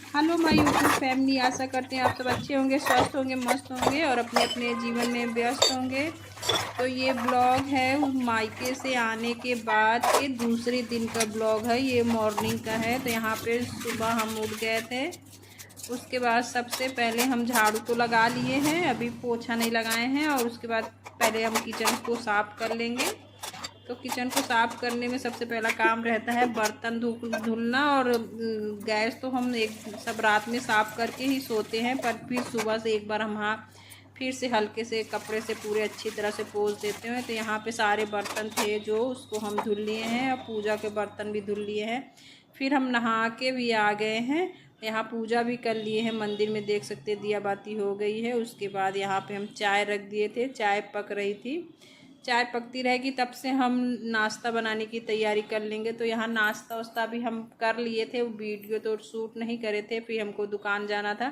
Hello my YouTube family, आशा करते हैं आप सब अच्छे होंगे, स्वस्थ होंगे, मस्त होंगे और अपने अपने जीवन में व्यस्त होंगे। तो ये ब्लॉग है मायके से आने के बाद के दूसरे दिन का ब्लॉग है। ये मॉर्निंग का है। तो यहाँ पे सुबह हम उठ गए थे। उसके बाद सबसे पहले हम झाड़ू तो लगा लिए हैं, अभी पोछा नहीं लगाए हैं। और उसके बाद पहले हम किचन को साफ़ कर लेंगे। तो किचन को साफ़ करने में सबसे पहला काम रहता है बर्तन धुलना। और गैस तो हम एक सब रात में साफ़ करके ही सोते हैं, पर फिर सुबह से एक बार हम हाँ फिर से हल्के से कपड़े से पूरे अच्छी तरह से पोंछ देते हैं। तो यहाँ पे सारे बर्तन थे जो उसको हम धुल लिए हैं और पूजा के बर्तन भी धुल लिए हैं। फिर हम नहा के भी आ गए हैं। यहाँ पूजा भी कर लिए हैं, मंदिर में देख सकते दिया बाती हो गई है। उसके बाद यहाँ पे हम चाय रख दिए थे, चाय पक रही थी। चाय पकती रहेगी तब से हम नाश्ता बनाने की तैयारी कर लेंगे। तो यहाँ नाश्ता वास्ता भी हम कर लिए थे, वो वीडियो तो शूट नहीं करे थे। फिर हमको दुकान जाना था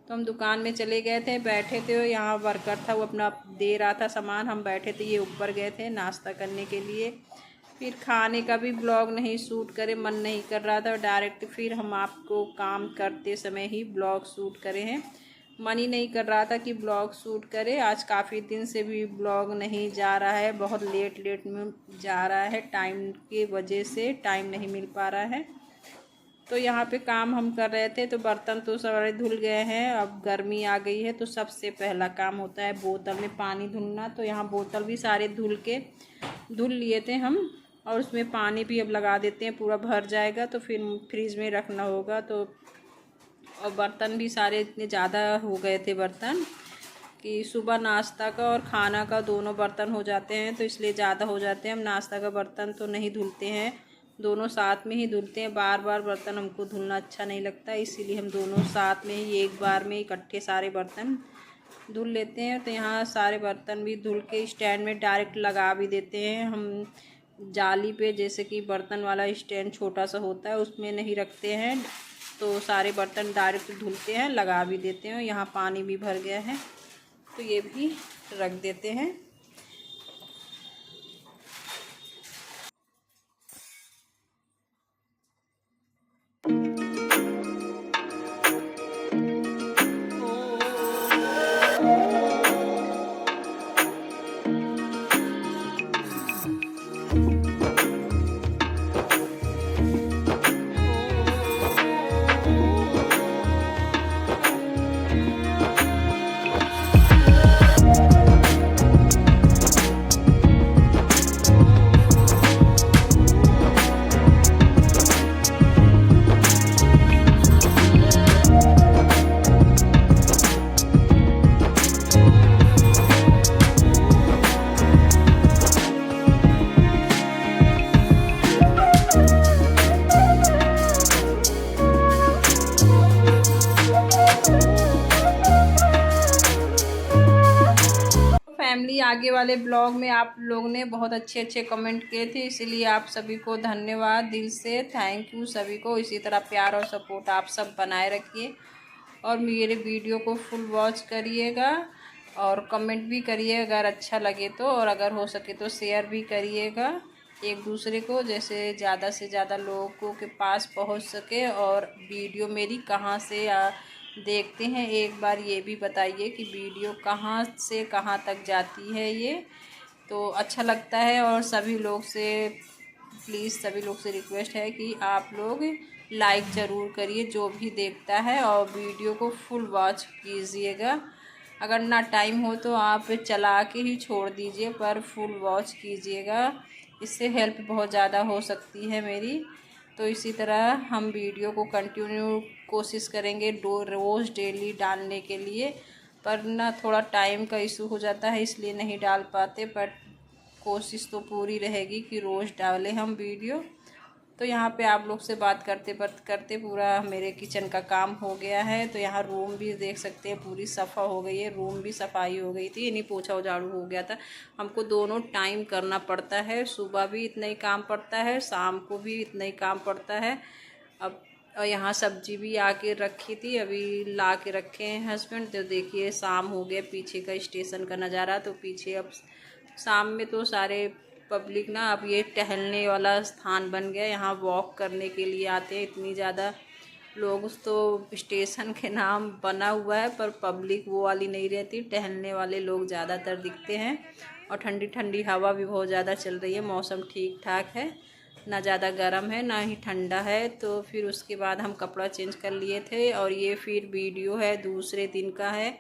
तो हम दुकान में चले गए थे, बैठे थे। यहाँ वर्कर था वो अपना दे रहा था सामान, हम बैठे थे, ये ऊपर गए थे नाश्ता करने के लिए। फिर खाने का भी ब्लॉग नहीं शूट करे, मन नहीं कर रहा था, डायरेक्ट फिर हम आपको काम करते समय ही ब्लॉग शूट करे हैं। मन ही नहीं कर रहा था कि ब्लॉग शूट करे। आज काफ़ी दिन से भी ब्लॉग नहीं जा रहा है, बहुत लेट में जा रहा है, टाइम की वजह से टाइम नहीं मिल पा रहा है। तो यहाँ पे काम हम कर रहे थे, तो बर्तन तो सारे धुल गए हैं। अब गर्मी आ गई है तो सबसे पहला काम होता है बोतल में पानी धुलना। तो यहाँ बोतल भी सारे धुल लिए थे हम, और उसमें पानी भी अब लगा देते हैं, पूरा भर जाएगा तो फिर फ्रिज में रखना होगा। तो और बर्तन भी सारे इतने ज़्यादा हो गए थे बर्तन कि सुबह नाश्ता का और खाना का दोनों बर्तन हो जाते हैं, तो इसलिए ज़्यादा हो जाते हैं। हम नाश्ता का बर्तन तो नहीं धुलते हैं, दोनों साथ में ही धुलते हैं। बार बार बर्तन हमको धुलना अच्छा नहीं लगता, इसीलिए हम दोनों साथ में ही एक बार में इकट्ठे सारे बर्तन धुल लेते हैं। तो यहाँ सारे बर्तन भी धुल के स्टैंड में डायरेक्ट लगा भी देते हैं हम। जाली पे जैसे कि बर्तन वाला स्टैंड छोटा सा होता है उसमें नहीं रखते हैं, तो सारे बर्तन डायरेक्ट धुलते हैं, लगा भी देते हैं। यहाँ पानी भी भर गया है तो ये भी रख देते हैं। फैमिली, आगे वाले ब्लॉग में आप लोगों ने बहुत अच्छे अच्छे कमेंट किए थे, इसीलिए आप सभी को धन्यवाद, दिल से थैंक यू सभी को। इसी तरह प्यार और सपोर्ट आप सब बनाए रखिए और मेरे वीडियो को फुल वॉच करिएगा और कमेंट भी करिए अगर अच्छा लगे तो, और अगर हो सके तो शेयर भी करिएगा एक दूसरे को, जैसे ज़्यादा से ज़्यादा लोगों के पास पहुंच सके। और वीडियो मेरी कहाँ से देखते हैं एक बार ये भी बताइए कि वीडियो कहाँ से कहाँ तक जाती है ये, तो अच्छा लगता है। और सभी लोग से प्लीज़, सभी लोग से रिक्वेस्ट है कि आप लोग लाइक ज़रूर करिए जो भी देखता है, और वीडियो को फुल वॉच कीजिएगा। अगर ना टाइम हो तो आप चला के ही छोड़ दीजिए, पर फुल वॉच कीजिएगा, इससे हेल्प बहुत ज़्यादा हो सकती है मेरी। तो इसी तरह हम वीडियो को कंटिन्यू कोशिश करेंगे रोज़ डेली डालने के लिए, पर ना थोड़ा टाइम का इशू हो जाता है इसलिए नहीं डाल पाते, बट कोशिश तो पूरी रहेगी कि रोज़ डालें हम वीडियो। तो यहाँ पे आप लोग से बात करते करते पूरा मेरे किचन का काम हो गया है। तो यहाँ रूम भी देख सकते हैं पूरी सफ़ा हो गई है, रूम भी सफाई हो गई थी, नहीं पोछा झाड़ू हो गया था। हमको दोनों टाइम करना पड़ता है, सुबह भी इतना ही काम पड़ता है, शाम को भी इतना ही काम पड़ता है। अब और यहाँ सब्जी भी आके रखी थी, अभी ला के रखे हैं हस्बैंड। तो देखिए शाम हो गया, पीछे का स्टेशन का नज़ारा। तो पीछे अब शाम में तो सारे पब्लिक ना अब ये टहलने वाला स्थान बन गया, यहाँ वॉक करने के लिए आते हैं। इतनी ज़्यादा लोग तो स्टेशन के नाम बना हुआ है पर पब्लिक वो वाली नहीं रहती, टहलने वाले लोग ज़्यादातर दिखते हैं। और ठंडी ठंडी हवा भी बहुत ज़्यादा चल रही है, मौसम ठीक ठाक है, ना ज़्यादा गर्म है ना ही ठंडा है। तो फिर उसके बाद हम कपड़ा चेंज कर लिए थे और ये फिर वीडियो है दूसरे दिन का है।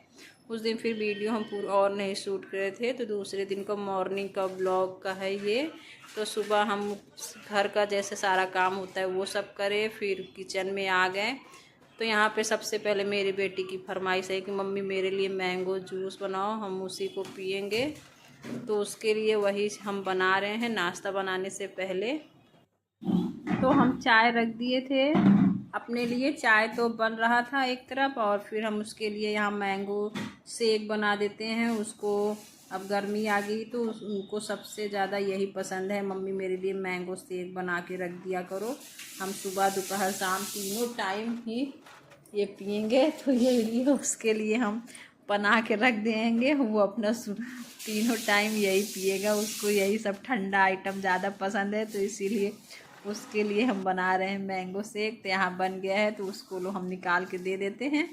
उस दिन फिर वीडियो हम पूरा और नहीं शूट करे थे, तो दूसरे दिन का मॉर्निंग का ब्लॉग का है ये। तो सुबह हम घर का जैसे सारा काम होता है वो सब करे, फिर किचन में आ गए। तो यहाँ पे सबसे पहले मेरी बेटी की फरमाइश है कि मम्मी मेरे लिए मैंगो जूस बनाओ, हम उसी को पियेंगे। तो उसके लिए वही हम बना रहे हैं नाश्ता बनाने से पहले। तो हम चाय रख दिए थे अपने लिए, चाय तो बन रहा था एक तरफ, और फिर हम उसके लिए यहाँ मैंगो शेक बना देते हैं उसको। अब गर्मी आ गई तो उनको सबसे ज़्यादा यही पसंद है, मम्मी मेरे लिए मैंगो शेक बना के रख दिया करो। हम सुबह दोपहर शाम तीनों टाइम ही ये पियेंगे, तो ये लिए उसके लिए हम बना के रख देंगे। वो अपना तीनों टाइम यही पिएगा, उसको यही सब ठंडा आइटम ज़्यादा पसंद है, तो इसीलिए उसके लिए हम बना रहे हैं मैंगो शेक। तो यहाँ बन गया है तो उसको लो हम निकाल के दे देते हैं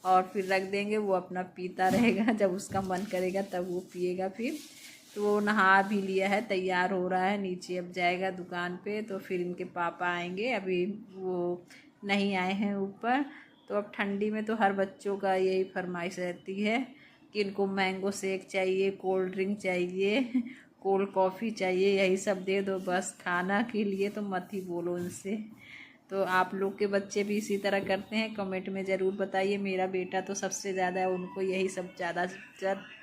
और फिर रख देंगे, वो अपना पीता रहेगा, जब उसका मन करेगा तब वो पिएगा फिर। तो वो नहा भी लिया है, तैयार हो रहा है, नीचे अब जाएगा दुकान पे। तो फिर इनके पापा आएंगे, अभी वो नहीं आए हैं ऊपर। तो अब ठंडी में तो हर बच्चों का यही फरमाइश रहती है कि इनको मैंगो शेक चाहिए, कोल्ड ड्रिंक चाहिए, कोल्ड कॉफ़ी चाहिए, यही सब दे दो बस। खाना के लिए तो मत ही बोलो उनसे। तो आप लोग के बच्चे भी इसी तरह करते हैं? कमेंट में ज़रूर बताइए। मेरा बेटा तो सबसे ज़्यादा उनको यही सब ज़्यादा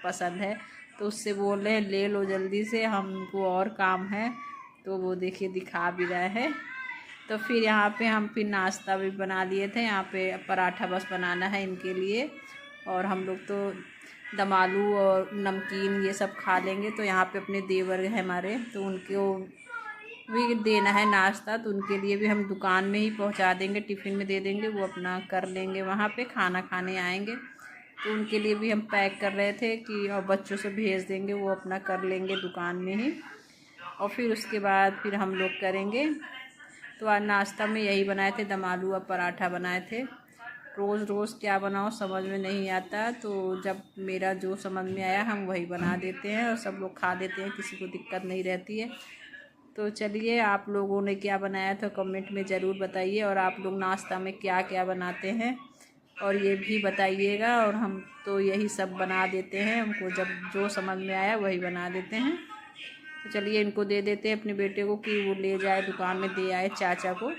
पसंद है, तो उससे बोल रहे हैं ले लो जल्दी से, हमको और काम है। तो वो देखिए दिखा भी रहा है। तो फिर यहाँ पे हम फिर नाश्ता भी बना लिए थे। यहाँ पे पराठा बस बनाना है इनके लिए, और हम लोग तो दम आलू और नमकीन ये सब खा लेंगे। तो यहाँ पे अपने देवर है हमारे, तो उनको भी देना है नाश्ता, तो उनके लिए भी हम दुकान में ही पहुँचा देंगे, टिफ़िन में दे देंगे, वो अपना कर लेंगे, वहाँ पे खाना खाने आएंगे। तो उनके लिए भी हम पैक कर रहे थे कि और बच्चों से भेज देंगे, वो अपना कर लेंगे दुकान में ही। और फिर उसके बाद फिर हम लोग करेंगे। तो आज नाश्ता में यही बनाए थे, दम आलू और पराठा बनाए थे। रोज़ रोज़ क्या बनाओ समझ में नहीं आता, तो जब मेरा जो समझ में आया हम वही बना देते हैं और सब लोग खा लेते हैं, किसी को दिक्कत नहीं रहती है। तो चलिए, आप लोगों ने क्या बनाया तो कमेंट में ज़रूर बताइए, और आप लोग नाश्ता में क्या क्या बनाते हैं और ये भी बताइएगा। और हम तो यही सब बना देते हैं, हमको जब जो समझ में आया वही बना देते हैं। तो चलिए इनको दे देते हैं अपने बेटे को कि वो ले जाए दुकान में, दे आए चाचा को।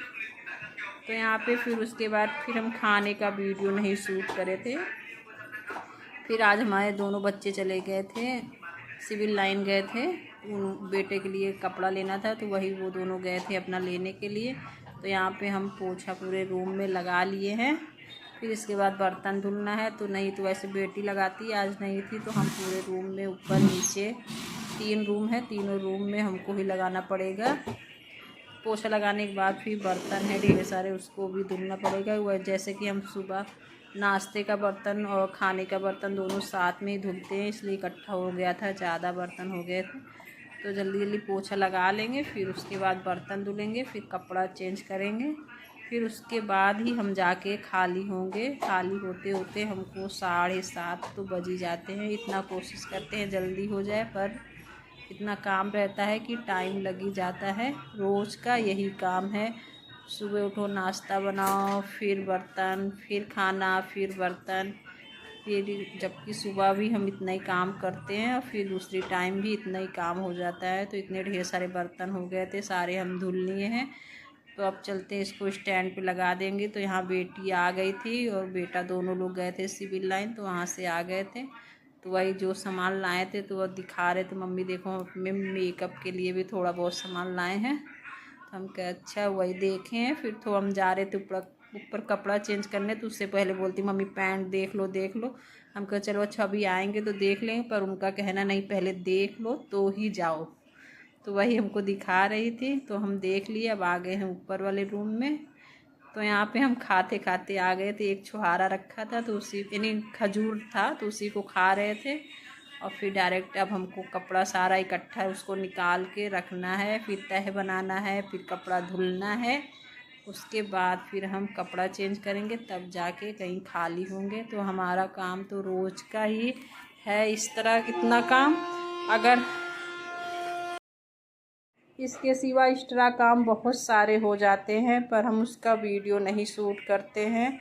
तो यहाँ पे फिर उसके बाद फिर हम खाने का वीडियो नहीं शूट करे थे। फिर आज हमारे दोनों बच्चे चले गए थे, सिविल लाइन गए थे, उन बेटे के लिए कपड़ा लेना था, तो वही वो दोनों गए थे अपना लेने के लिए। तो यहाँ पे हम पोछा पूरे रूम में लगा लिए हैं। फिर इसके बाद बर्तन धुलना है, तो नहीं तो वैसे बेटी लगाती, आज नहीं थी, तो हम पूरे रूम में ऊपर नीचे 3 रूम है, तीनों रूम में हमको ही लगाना पड़ेगा। पोछा लगाने के बाद फिर बर्तन है ढेर सारे, उसको भी धुलना पड़ेगा। वह जैसे कि हम सुबह नाश्ते का बर्तन और खाने का बर्तन दोनों साथ में ही धुलते हैं, इसलिए इकट्ठा हो गया था, ज़्यादा बर्तन हो गए थे। तो जल्दी जल्दी पोछा लगा लेंगे, फिर उसके बाद बर्तन धुलेंगे, फिर कपड़ा चेंज करेंगे, फिर उसके बाद ही हम जाके खाली होंगे। खाली होते होते हमको 7:30 तो बज ही जाते हैं। इतना कोशिश करते हैं जल्दी हो जाए, पर इतना काम रहता है कि टाइम लग ही जाता है। रोज़ का यही काम है, सुबह उठो नाश्ता बनाओ, फिर बर्तन, फिर खाना, फिर बर्तन। फिर जबकि सुबह भी हम इतना ही काम करते हैं और फिर दूसरी टाइम भी इतना ही काम हो जाता है। तो इतने ढेर सारे बर्तन हो गए थे, सारे हम धुल लिए हैं। तो अब चलते हैं, इसको स्टैंड पे लगा देंगे। तो यहाँ बेटी आ गई थी और बेटा दोनों लोग गए थे सिविल लाइन, तो वहाँ से आ गए थे। तो वही जो सामान लाए थे तो वह दिखा रहे थे, मम्मी देखो अपने मेकअप के लिए भी थोड़ा बहुत सामान लाए हैं। तो हम कहे अच्छा, वही देखे हैं। फिर तो हम जा रहे थे ऊपर कपड़ा चेंज करने, तो उससे पहले बोलती मम्मी पैंट देख लो देख लो। हम कहे चलो अच्छा अभी आएंगे तो देख लेंगे, पर उनका कहना नहीं पहले देख लो तो ही जाओ। तो वही हमको दिखा रही थी, तो हम देख लिए। अब आ गए हैं ऊपर वाले रूम में। तो यहाँ पे हम खाते खाते आ गए थे, एक छुहारा रखा था तो उसी यानी खजूर था तो उसी को खा रहे थे। और फिर डायरेक्ट अब हमको कपड़ा सारा इकट्ठा उसको निकाल के रखना है, फिर तह बनाना है, फिर कपड़ा धुलना है, उसके बाद फिर हम कपड़ा चेंज करेंगे, तब जाके कहीं खाली होंगे। तो हमारा काम तो रोज़ का ही है इस तरह इतना काम। अगर इसके सिवा एक्स्ट्रा काम बहुत सारे हो जाते हैं, पर हम उसका वीडियो नहीं शूट करते हैं।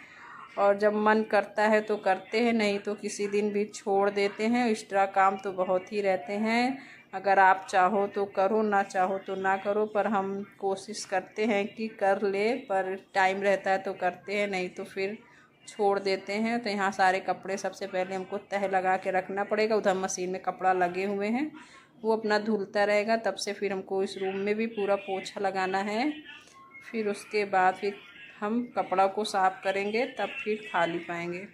और जब मन करता है तो करते हैं, नहीं तो किसी दिन भी छोड़ देते हैं। एक्स्ट्रा काम तो बहुत ही रहते हैं। अगर आप चाहो तो करो, ना चाहो तो ना करो, पर हम कोशिश करते हैं कि कर ले। पर टाइम रहता है तो करते हैं, नहीं तो फिर छोड़ देते हैं। तो यहाँ सारे कपड़े सबसे पहले हमको तह लगा के रखना पड़ेगा। उधर मशीन में कपड़ा लगे हुए हैं, वो अपना धुलता रहेगा। तब से फिर हमको इस रूम में भी पूरा पोछा लगाना है। फिर उसके बाद फिर हम कपड़ा को साफ़ करेंगे, तब फिर खाली पाएंगे।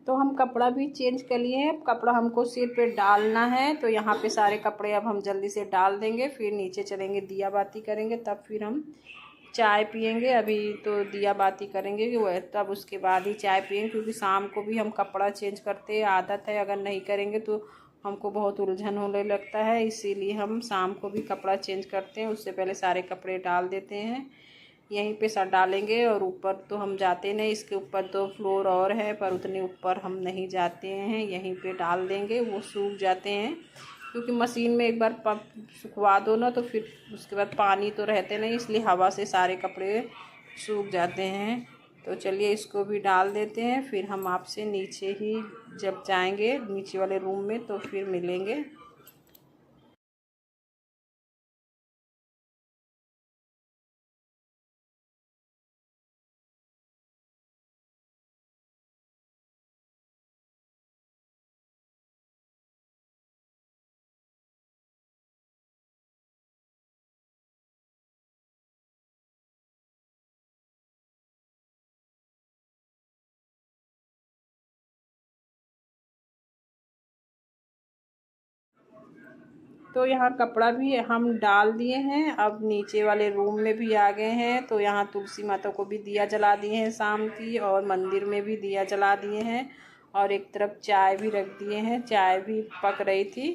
तो हम कपड़ा भी चेंज कर लिए हैं। कपड़ा हमको सिर पे डालना है, तो यहाँ पे सारे कपड़े अब हम जल्दी से डाल देंगे। फिर नीचे चलेंगे, दिया बाती करेंगे, तब फिर हम चाय पियेंगे। अभी तो दिया बाती करेंगे कि वह तब उसके बाद ही चाय पियेंगे, क्योंकि शाम को भी हम कपड़ा चेंज करते हैं, आदत है। अगर नहीं करेंगे तो हमको बहुत उलझन होने लगता है, इसीलिए हम शाम को भी कपड़ा चेंज करते हैं। उससे पहले सारे कपड़े डाल देते हैं। यहीं पे सब डालेंगे, और ऊपर तो हम जाते नहीं, इसके ऊपर तो फ्लोर और है, पर उतने ऊपर हम नहीं जाते हैं। यहीं पे डाल देंगे, वो सूख जाते हैं। क्योंकि मशीन में एक बार सुखवा दो ना, तो फिर उसके बाद पानी तो रहते नहीं, इसलिए हवा से सारे कपड़े सूख जाते हैं। तो चलिए इसको भी डाल देते हैं। फिर हम आपसे नीचे ही जब जाएंगे नीचे वाले रूम में, तो फिर मिलेंगे। तो यहाँ कपड़ा भी हम डाल दिए हैं। अब नीचे वाले रूम में भी आ गए हैं। तो यहाँ तुलसी माता को भी दिया जला दिए हैं शाम की, और मंदिर में भी दिया जला दिए हैं। और एक तरफ चाय भी रख दिए हैं, चाय भी पक रही थी।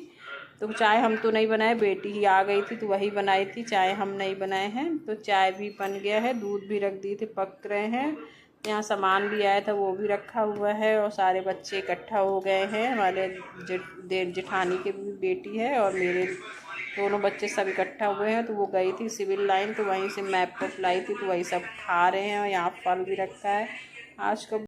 तो चाय हम तो नहीं बनाए, बेटी ही आ गई थी तो वही बनाई थी, चाय हम नहीं बनाए हैं। तो चाय भी बन गया है, दूध भी रख दिए थे, पक रहे हैं। यहाँ सामान भी आया था, वो भी रखा हुआ है। और सारे बच्चे इकट्ठा हो गए हैं। हमारे जेठानी की भी बेटी है, और मेरे दोनों बच्चे सब इकट्ठा हुए हैं। तो वो गई थी सिविल लाइन, तो वहीं से मैप लाई थी, तो वही सब खा रहे हैं। और यहाँ फल भी रखा है। आज का